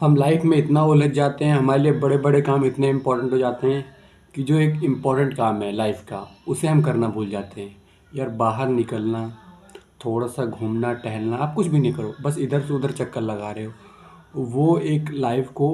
हम लाइफ में इतना उलझ जाते हैं, हमारे लिए बड़े बड़े काम इतने इम्पोर्टेंट हो जाते हैं कि जो एक इम्पोर्टेंट काम है लाइफ का, उसे हम करना भूल जाते हैं। यार बाहर निकलना, थोड़ा सा घूमना टहलना, आप कुछ भी नहीं करो, बस इधर से उधर चक्कर लगा रहे हो, वो एक लाइफ को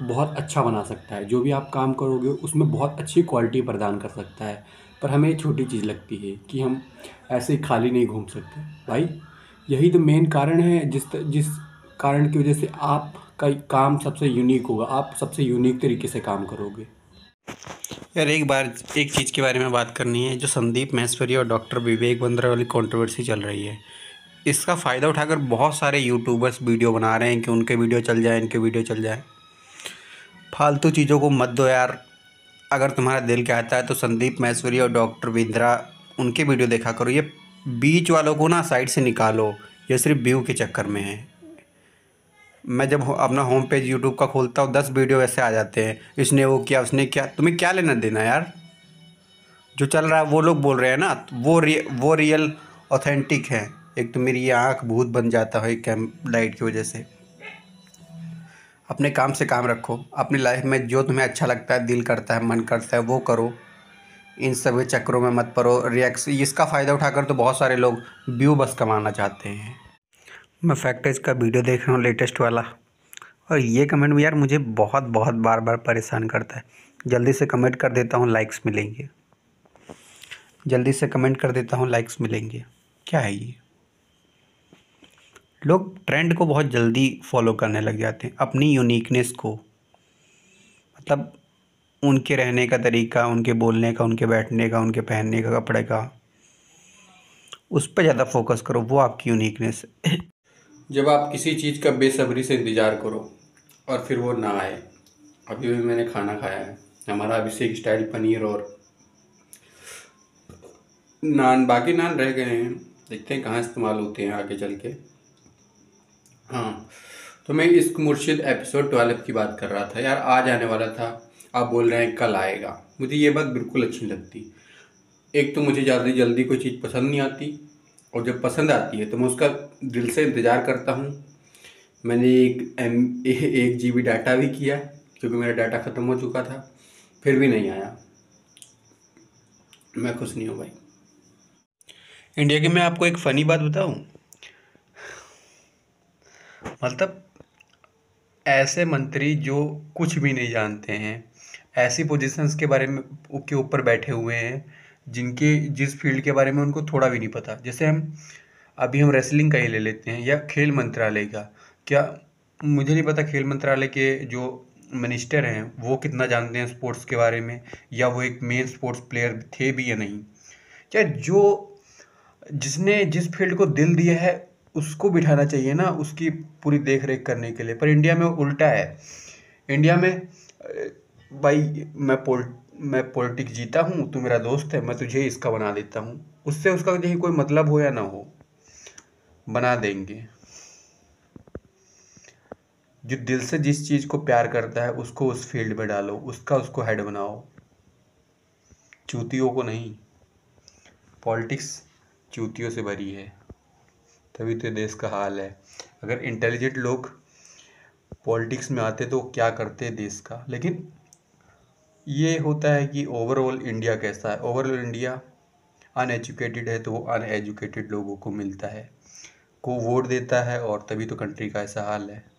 बहुत अच्छा बना सकता है। जो भी आप काम करोगे उसमें बहुत अच्छी क्वालिटी प्रदान कर सकता है। पर हमें ये छोटी चीज़ लगती है कि हम ऐसे ही खाली नहीं घूम सकते। भाई यही तो मेन कारण है जिस कारण की वजह से आपका काम सबसे यूनिक होगा, आप सबसे यूनिक तरीके से काम करोगे। यार एक चीज़ के बारे में बात करनी है। जो संदीप महेश्वरी और डॉक्टर विवेक बंद्रा वाली कंट्रोवर्सी चल रही है, इसका फ़ायदा उठाकर बहुत सारे यूट्यूबर्स वीडियो बना रहे हैं कि उनके वीडियो चल जाए, इनके वीडियो चल जाए। फालतू चीज़ों को मत दो यार। अगर तुम्हारा दिल कहता है तो संदीप महेश्वरी और डॉक्टर बिंद्रा, उनके वीडियो देखा करो। ये बीच वालों को ना साइड से निकालो, ये सिर्फ व्यू के चक्कर में है। मैं जब अपना होम पेज यूट्यूब का खोलता हूँ 10 वीडियो ऐसे आ जाते हैं, इसने वो किया, उसने क्या। तुम्हें क्या लेना देना यार। जो चल रहा है वो लोग बोल रहे हैं ना, तो वो रियल ऑथेंटिक है। एक तो मेरी ये आँख भूत बन जाता है कैम लाइट की वजह से। अपने काम से काम रखो। अपनी लाइफ में जो तुम्हें अच्छा लगता है, दिल करता है, मन करता है, वो करो। इन सभी चक्करों में मत पड़ो। रिएक्स इसका फ़ायदा उठाकर तो बहुत सारे लोग व्यू बस कमाना चाहते हैं। मैं फैक्ट्रीज का वीडियो देख रहा हूँ लेटेस्ट वाला, और ये कमेंट भी यार मुझे बहुत बहुत बार बार परेशान करता है। जल्दी से कमेंट कर देता हूँ, लाइक्स मिलेंगे। जल्दी से कमेंट कर देता हूँ, लाइक्स मिलेंगे। क्या है ये। लोग ट्रेंड को बहुत जल्दी फॉलो करने लग जाते हैं, अपनी यूनिकनेस को। मतलब उनके रहने का तरीका, उनके बोलने का, उनके बैठने का, उनके पहनने का, कपड़े का, उस पर ज़्यादा फोकस करो। वो आपकी यूनिकनेस है। जब आप किसी चीज़ का बेसब्री से इंतज़ार करो और फिर वो ना आए। अभी भी मैंने खाना खाया है, हमारा अभिषेक स्टाइल पनीर और नान। बाकी नान रह गए हैं, देखते हैं कहाँ इस्तेमाल होते हैं आगे चल के। हाँ, तो मैं इश्क मुर्शिद एपिसोड 12 की बात कर रहा था यार। आज आने वाला था, आप बोल रहे हैं कल आएगा। मुझे ये बात बिल्कुल अच्छी नहीं लगती। एक तो मुझे ज़्यादा जल्दी कोई चीज़ पसंद नहीं आती, और जब पसंद आती है तो मैं उसका दिल से इंतज़ार करता हूँ। मैंने 1 GB डाटा भी किया, क्योंकि मेरा डाटा ख़त्म हो चुका था, फिर भी नहीं आया। मैं खुश नहीं हूँ भाई। इंडिया की मैं आपको एक फ़नी बात बताऊं। मतलब ऐसे मंत्री जो कुछ भी नहीं जानते हैं, ऐसी पोजीशंस के बारे में के ऊपर बैठे हुए हैं जिनके जिस फील्ड के बारे में उनको थोड़ा भी नहीं पता। जैसे हम रेसलिंग का ही ले लेते हैं, या खेल मंत्रालय का। क्या मुझे नहीं पता खेल मंत्रालय के जो मिनिस्टर हैं वो कितना जानते हैं स्पोर्ट्स के बारे में, या वो एक मेन स्पोर्ट्स प्लेयर थे भी या नहीं। क्या जो जिसने जिस फील्ड को दिल दिया है उसको बिठाना चाहिए ना उसकी पूरी देख रेख करने के लिए। पर इंडिया में उल्टा है। इंडिया में भाई मैं पॉलिटिक्स जीता हूँ, तू मेरा दोस्त है, मैं तुझे इसका बना देता हूँ। उससे उसका कहीं कोई मतलब हो या ना हो, बना देंगे। जो दिल से जिस चीज़ को प्यार करता है उसको उस फील्ड में डालो, उसको हेड बनाओ, चूतियों को नहीं। पॉलिटिक्स चूतियों से भरी है, तभी तो देश का हाल है। अगर इंटेलिजेंट लोग पॉलिटिक्स में आते तो क्या करते देश का। लेकिन ये होता है कि ओवरऑल इंडिया कैसा है। ओवरऑल इंडिया अनएजुकेटेड है, तो वो अनएजुकेटेड लोगों को मिलता है, को वोट देता है, और तभी तो कंट्री का ऐसा हाल है।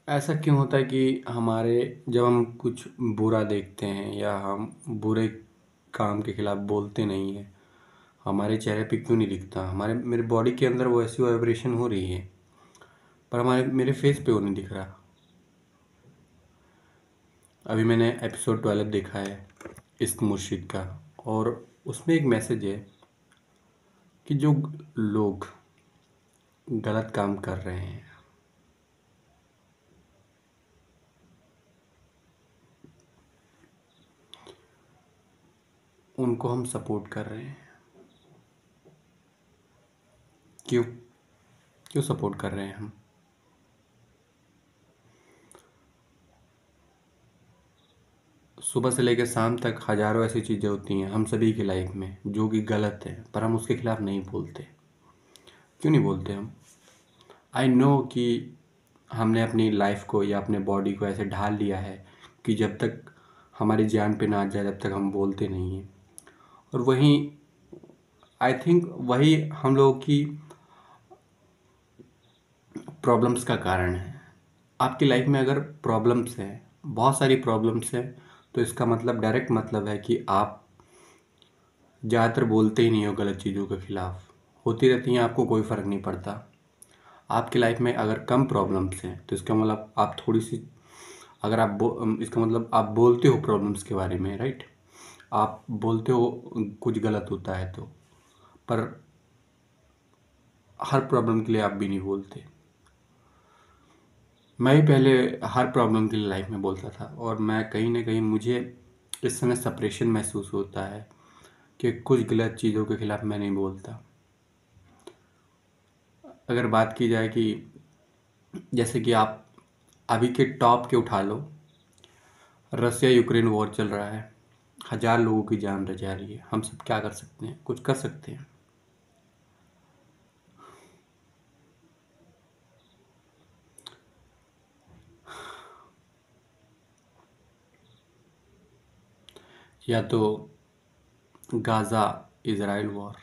ऐसा क्यों होता है कि हमारे जब हम कुछ बुरा देखते हैं या हम बुरे काम के खिलाफ बोलते नहीं हैं, हमारे चेहरे पे क्यों नहीं दिखता। हमारे मेरे बॉडी के अंदर वो ऐसी वाइब्रेशन हो रही है, पर हमारे मेरे फेस पे वो नहीं दिख रहा। अभी मैंने एपिसोड 12 देखा है इश्क मुर्शिद का, और उसमें एक मैसेज है कि जो लोग गलत काम कर रहे हैं उनको हम सपोर्ट कर रहे हैं। क्यों क्यों सपोर्ट कर रहे हैं हम। सुबह से लेकर शाम तक हज़ारों ऐसी चीज़ें होती हैं हम सभी की लाइफ में जो कि गलत है, पर हम उसके खिलाफ नहीं बोलते। क्यों नहीं बोलते हम? आई नो कि हमने अपनी लाइफ को या अपने बॉडी को ऐसे ढाल लिया है कि जब तक हमारी जान पे ना आ जाए तब तक हम बोलते नहीं हैं। और वहीं आई थिंक वही हम लोगों की प्रॉब्लम्स का कारण है। आपकी लाइफ में अगर प्रॉब्लम्स हैं, बहुत सारी प्रॉब्लम्स हैं, तो इसका मतलब डायरेक्ट मतलब है कि आप ज़्यादातर बोलते ही नहीं हो गलत चीज़ों के खिलाफ। होती रहती हैं, आपको कोई फ़र्क नहीं पड़ता। आपकी लाइफ में अगर कम प्रॉब्लम्स हैं तो इसका मतलब आप थोड़ी सी, अगर इसका मतलब आप बोलते हो प्रॉब्लम्स के बारे में, राइट? आप बोलते हो कुछ गलत होता है तो, पर हर प्रॉब्लम के लिए आप भी नहीं बोलते। मैं ही पहले हर प्रॉब्लम के लिए लाइफ में बोलता था, और मैं कहीं ना कहीं मुझे इस समय सेपरेशन महसूस होता है कि कुछ गलत चीज़ों के खिलाफ मैं नहीं बोलता। अगर बात की जाए कि जैसे कि आप अभी के टॉप के उठा लो, रसिया यूक्रेन वॉर चल रहा है, 1000 लोगों की जान जा रही है। हम सब क्या कर सकते हैं? कुछ कर सकते हैं? या तो गाज़ा इज़राइल वॉर।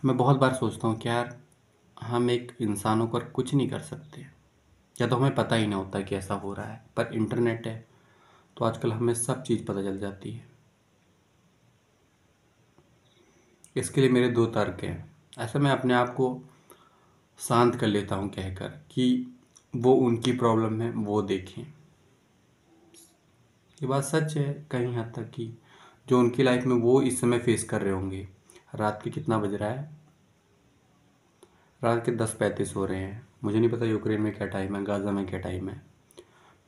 मैं बहुत बार सोचता हूँ कि यार हम एक इंसानों पर कुछ नहीं कर सकते, या तो हमें पता ही नहीं होता कि ऐसा हो रहा है। पर इंटरनेट है तो आजकल हमें सब चीज़ पता चल जाती है। इसके लिए मेरे दो तर्क हैं। ऐसा मैं अपने आप को शांत कर लेता हूँ कहकर कि वो उनकी प्रॉब्लम है, वो देखें। ये बात सच है कहीं हद तक कि जो उनकी लाइफ में वो इस समय फेस कर रहे होंगे। रात के कितना बज रहा है? रात के 10:35 हो रहे हैं। मुझे नहीं पता यूक्रेन में क्या टाइम है, गाज़ा में क्या टाइम है,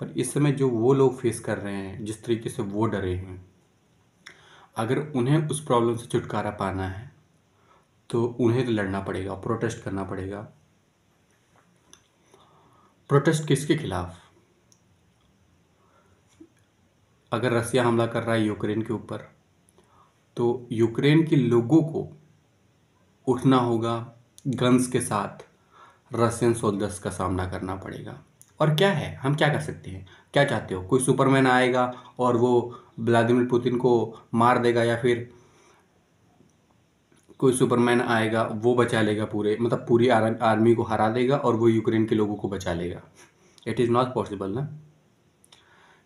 पर इस समय जो वो लोग फेस कर रहे हैं, जिस तरीके से वो डरे हैं, अगर उन्हें उस प्रॉब्लम से छुटकारा पाना है तो उन्हें तो लड़ना पड़ेगा, प्रोटेस्ट करना पड़ेगा। प्रोटेस्ट किसके खिलाफ? अगर रसिया हमला कर रहा है यूक्रेन के ऊपर, तो यूक्रेन के लोगों को उठना होगा गन्स के साथ, रशियन सोल्जर्स का सामना करना पड़ेगा। और क्या है, हम क्या कर सकते हैं? क्या चाहते हो? कोई सुपरमैन आएगा और वो व्लादिमीर पुतिन को मार देगा, या फिर कोई सुपरमैन आएगा वो बचा लेगा, पूरी आर्मी को हरा देगा और वो यूक्रेन के लोगों को बचा लेगा? इट इज़ नॉट पॉसिबल ना।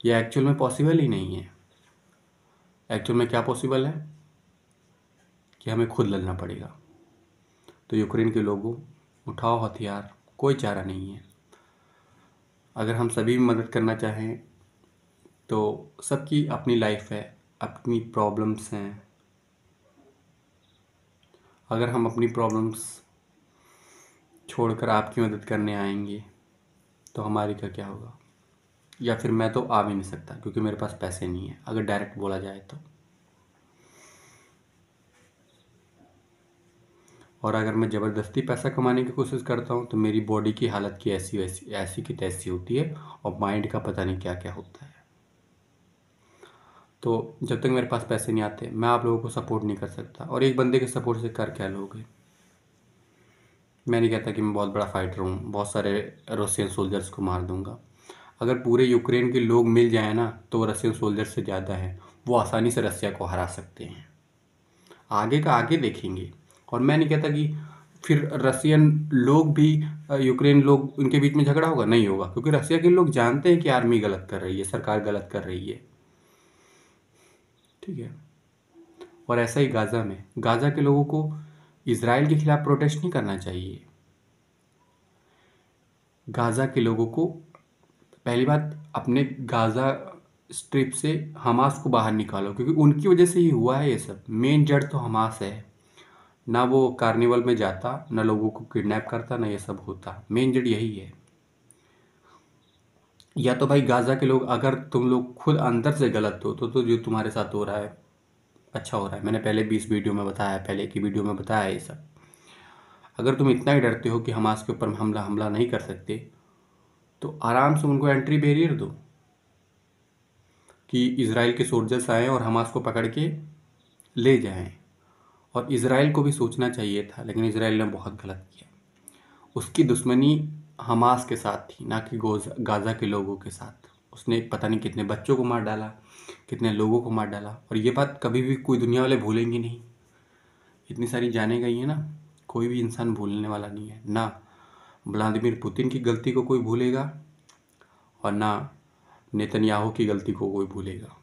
ये एक्चुअल में पॉसिबल ही नहीं है। एक्चुअल में क्या पॉसिबल है कि हमें खुद लड़ना पड़ेगा। तो यूक्रेन के लोगों, उठाओ हथियार, कोई चारा नहीं है। अगर हम सभी मदद करना चाहें तो सबकी अपनी लाइफ है, अपनी प्रॉब्लम्स हैं। अगर हम अपनी प्रॉब्लम्स छोड़कर आपकी मदद करने आएंगे तो हमारी क्या होगा? या फिर मैं तो आ भी नहीं सकता क्योंकि मेरे पास पैसे नहीं है, अगर डायरेक्ट बोला जाए तो। और अगर मैं ज़बरदस्ती पैसा कमाने की कोशिश करता हूँ तो मेरी बॉडी की हालत की ऐसी की तैसी होती है, और माइंड का पता नहीं क्या क्या होता है। तो जब तक मेरे पास पैसे नहीं आते मैं आप लोगों को सपोर्ट नहीं कर सकता। और एक बंदे के सपोर्ट से कर क्या लोगे? मैं नहीं कहता कि मैं बहुत बड़ा फाइटर हूँ, बहुत सारे रशियन सोल्जर्स को मार दूंगा। अगर पूरे यूक्रेन के लोग मिल जाए ना तो वो रशियन सोल्जर्स से ज़्यादा हैं, वो आसानी से रसिया को हरा सकते हैं। आगे का आगे देखेंगे। और मैं नहीं कहता कि फिर रसियन लोग भी यूक्रेन लोग, उनके बीच में झगड़ा होगा, नहीं होगा, क्योंकि रसिया के लोग जानते हैं कि आर्मी गलत कर रही है, सरकार गलत कर रही है। ठीक है। और ऐसा ही गाज़ा के लोगों को इजराइल के खिलाफ प्रोटेस्ट नहीं करना चाहिए। गाज़ा के लोगों को, पहली बात, अपने गाज़ा स्ट्रिप से हमास को बाहर निकालो, क्योंकि उनकी वजह से ही हुआ है ये सब। मेन जड़ तो हमास है ना। वो कार्निवल में जाता, ना लोगों को किडनैप करता, ना ये सब होता। मेन जड़ यही है। या तो भाई गाज़ा के लोग, अगर तुम लोग खुद अंदर से गलत हो तो जो तुम्हारे साथ हो रहा है अच्छा हो रहा है। मैंने पहले भी इस वीडियो में बताया है, पहले की वीडियो में बताया है ये सब। अगर तुम इतना ही डरते हो कि हमास के ऊपर हमला नहीं कर सकते, तो आराम से उनको एंट्री बैरियर दो कि इज़राइल के सोल्जर्स आएँ और हमास को पकड़ के ले जाएं। और इज़राइल को भी सोचना चाहिए था, लेकिन इज़राइल ने बहुत गलत किया। उसकी दुश्मनी हमास के साथ थी, ना कि गाज़ा के लोगों के साथ। उसने पता नहीं कितने बच्चों को मार डाला, कितने लोगों को मार डाला, और ये बात कभी भी कोई दुनिया वाले भूलेंगे नहीं। इतनी सारी जानें गई हैं ना, कोई भी इंसान भूलने वाला नहीं है। ना व्लादिमीर पुतिन की गलती को कोई भूलेगा और ना नेतन्याहू की गलती को कोई भूलेगा।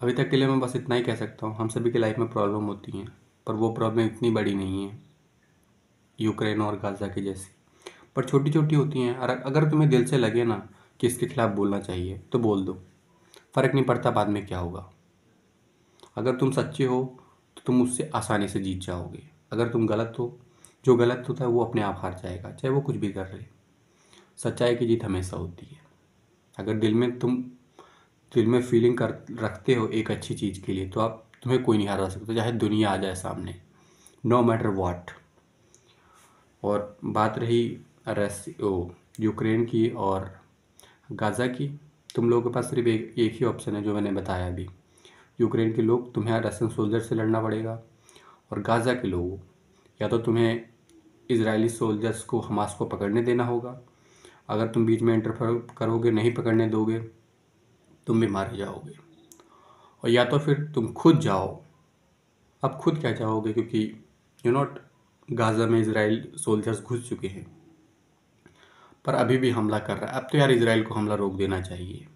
अभी तक के लिए मैं बस इतना ही कह सकता हूँ। हम सभी की लाइफ में प्रॉब्लम होती हैं, पर वो प्रॉब्लम इतनी बड़ी नहीं है यूक्रेन और गाज़ा की जैसी, पर छोटी छोटी होती हैं। और अगर तुम्हें दिल से लगे ना कि इसके खिलाफ़ बोलना चाहिए, तो बोल दो। फ़र्क नहीं पड़ता बाद में क्या होगा। अगर तुम सच्चे हो तो तुम उससे आसानी से जीत जाओगे। अगर तुम गलत हो, जो गलत होता है वो अपने आप हार जाएगा, चाहे वो कुछ भी कर ले। सच्चाई की जीत हमेशा होती है। अगर दिल में फीलिंग कर रखते हो एक अच्छी चीज़ के लिए, तो तुम्हें कोई नहीं हरा सकता, चाहे दुनिया आ जाए सामने, नो मैटर व्हाट। और बात रही यूक्रेन की और गाज़ा की, तुम लोगों के पास सिर्फ एक ही ऑप्शन है जो मैंने बताया अभी। यूक्रेन के लोग, तुम्हें रशियन सोल्जर से लड़ना पड़ेगा, और गाज़ा के लोगों, या तो तुम्हें इजरायली सोल्जर्स को, हमास को पकड़ने देना होगा। अगर तुम बीच में इंटरफेयर करोगे, नहीं पकड़ने दोगे, तुम भी मारे जाओगे। और या तो फिर तुम खुद जाओ। अब खुद क्या जाओगे, क्योंकि नॉट, गाज़ा में इजराइल सोल्जर्स घुस चुके हैं, पर अभी भी हमला कर रहा है। अब तो यार इजराइल को हमला रोक देना चाहिए।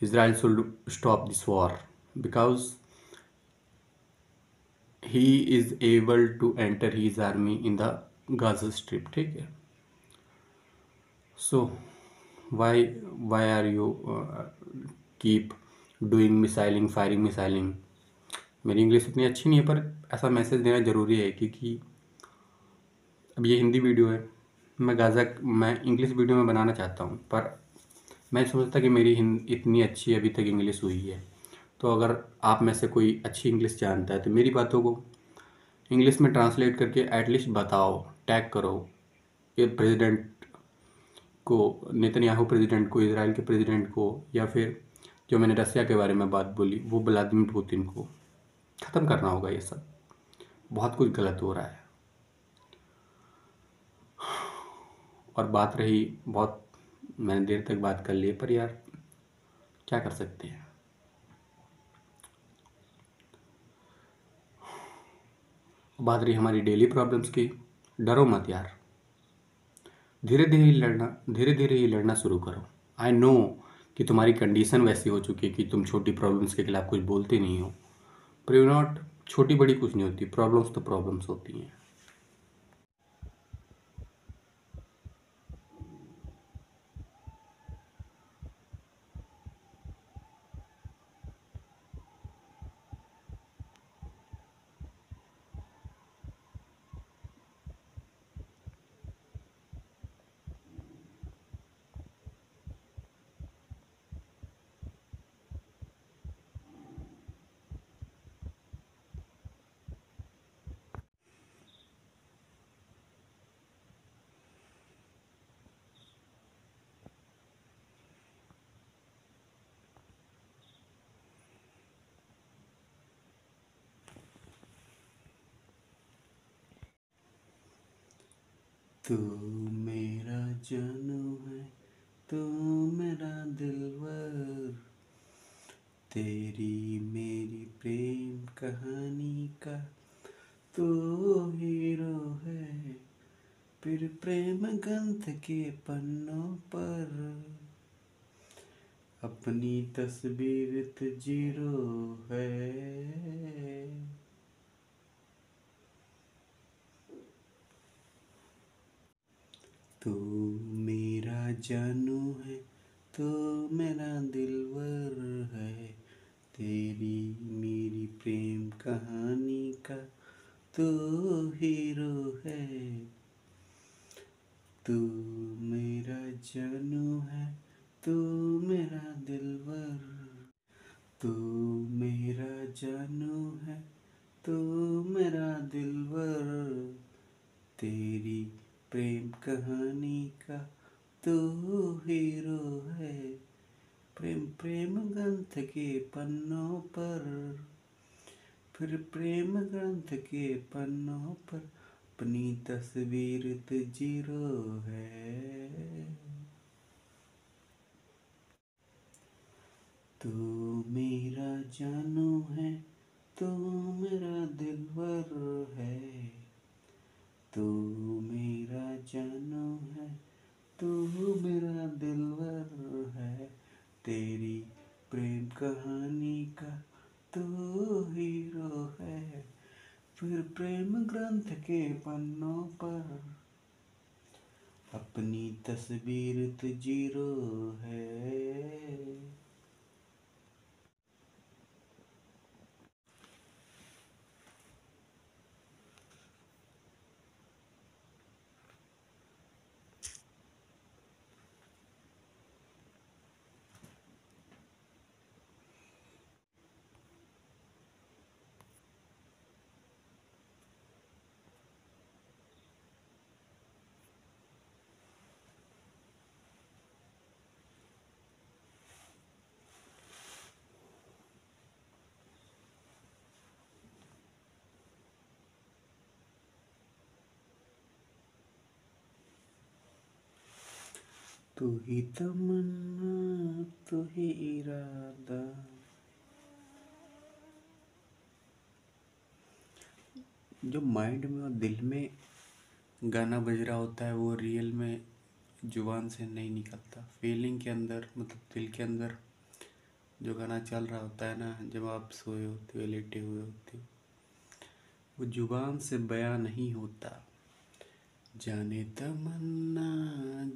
Israel should stop this war because he is able to enter his army in the Gaza strip, ठीक है। So why are you keep doing missiling, firing missiling. मेरी इंग्लिश इतनी अच्छी नहीं है, पर ऐसा मैसेज देना ज़रूरी है, क्योंकि अब ये हिंदी वीडियो है। मैं इंग्लिश वीडियो में बनाना चाहता हूँ, पर मैं समझता कि मेरी इतनी अच्छी अभी तक इंग्लिश हुई है। तो अगर आप में से कोई अच्छी इंग्लिश जानता है, तो मेरी बातों को इंग्लिश में ट्रांसलेट करके एटलीस्ट बताओ, टैग करो ये प्रेसिडेंट को, नेतन्याहू प्रेसिडेंट को, इजराइल के प्रेसिडेंट को, या फिर जो मैंने रसिया के बारे में बात बोली वो व्लादिमीर पुतिन को। ख़त्म करना होगा ये सब, बहुत कुछ गलत हो रहा है। और बात रही, बहुत मैंने देर तक बात कर ली है, पर यार क्या कर सकते हैं। बात रही हमारी डेली प्रॉब्लम्स की, डरो मत यार, धीरे धीरे ही लड़ना शुरू करो। आई नो कि तुम्हारी कंडीशन वैसी हो चुकी है कि तुम छोटी प्रॉब्लम्स के खिलाफ कुछ बोलते नहीं हो, पर यू नॉट, छोटी बड़ी कुछ नहीं होती, प्रॉब्लम्स तो प्रॉब्लम्स होती हैं। तू मेरा जानू है, तू मेरा दिलवर, तेरी मेरी प्रेम कहानी का तू हीरो है। फिर प्रेम ग्रंथ के पन्नों पर अपनी तस्वीर तुझीरो है। तू मेरा जानू है, तू मेरा दिलवर है, तेरी मेरी प्रेम कहानी का तू हीरो है। तू मेरा मेरा जानू है, तू मेरा दिलवर, तू मेरा जानू है, तू मेरा दिलवर, तेरी प्रेम कहानी का तू हीरो है। प्रेम प्रेम ग्रंथ के पन्नों पर, फिर प्रेम ग्रंथ के पन्नों पर अपनी तस्वीर तुझीरो है। तू मेरा जानू है, तू मेरा दिलवर है, तू मेरा जानू है, तू मेरा दिलवर है, तेरी प्रेम कहानी का तू हीरो है। फिर प्रेम ग्रंथ के पन्नों पर अपनी तस्वीर तुझीरो है। तू ही तमन्ना, तू ही इरादा, जो माइंड में और दिल में गाना बज रहा होता है वो रियल में जुबान से नहीं निकलता। फीलिंग के अंदर मतलब दिल के अंदर जो गाना चल रहा होता है ना, जब आप सोए होते हो, लेटे हुए होते हो, वो जुबान से बयां नहीं होता। जाने तमन्ना,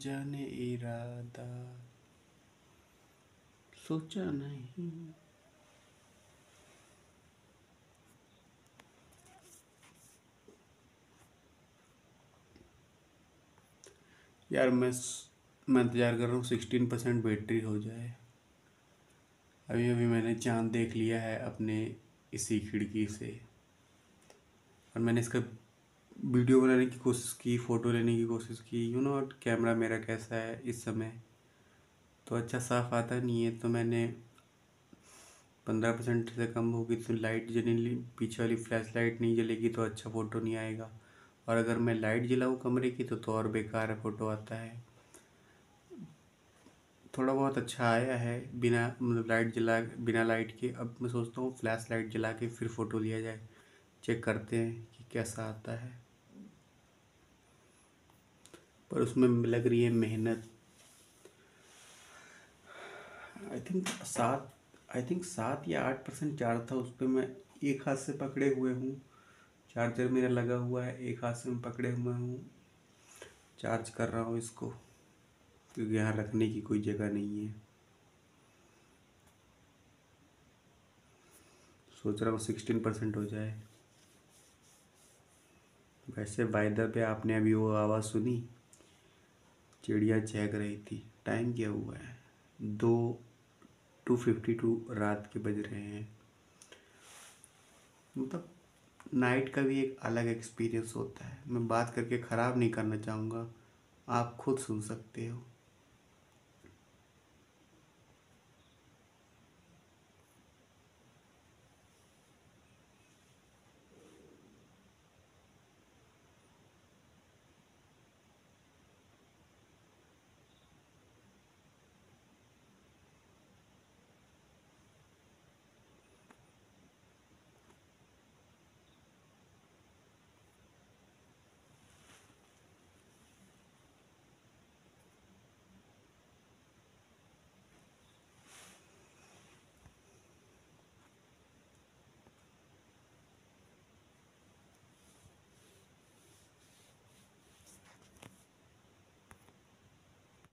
जाने इरादा, सोचा नहीं। यार मैं इंतज़ार कर रहा हूँ 16% बैटरी हो जाए। अभी अभी मैंने चाँद देख लिया है अपने इसी खिड़की से, और मैंने इसका वीडियो बनाने की कोशिश की, फ़ोटो लेने की कोशिश की। कैमरा मेरा कैसा है इस समय, तो अच्छा साफ़ आता नहीं है। तो मैंने 15% से कम होगी तो लाइट जली, पीछे वाली फ्लैश लाइट नहीं जलेगी तो अच्छा फ़ोटो नहीं आएगा। और अगर मैं लाइट जलाऊँ कमरे की तो और बेकार फ़ोटो आता है। थोड़ा बहुत अच्छा आया है बिना मतलब लाइट जला, बिना लाइट के। अब मैं सोचता हूँ फ्लैश लाइट जला के फिर फ़ोटो लिया जाए, चेक करते हैं कि कैसा आता है। पर उसमें लग रही है मेहनत। आई थिंक 7 या 8% चार्ज था उस पर। मैं एक हाथ से पकड़े हुए हूँ, चार्जर मेरा लगा हुआ है, एक हाथ से मैं पकड़े हुए हूँ, चार्ज कर रहा हूँ इसको, क्योंकि यहाँ रखने की कोई जगह नहीं है। सोच रहा हूँ 16% हो जाए। वैसे बाय द वे आपने अभी वो आवाज़ सुनी, चिड़िया चहक रही थी। टाइम क्या हुआ है? 2:52 रात के बज रहे हैं। मतलब नाइट का भी एक अलग एक्सपीरियंस होता है। मैं बात करके ख़राब नहीं करना चाहूँगा, आप खुद सुन सकते हो।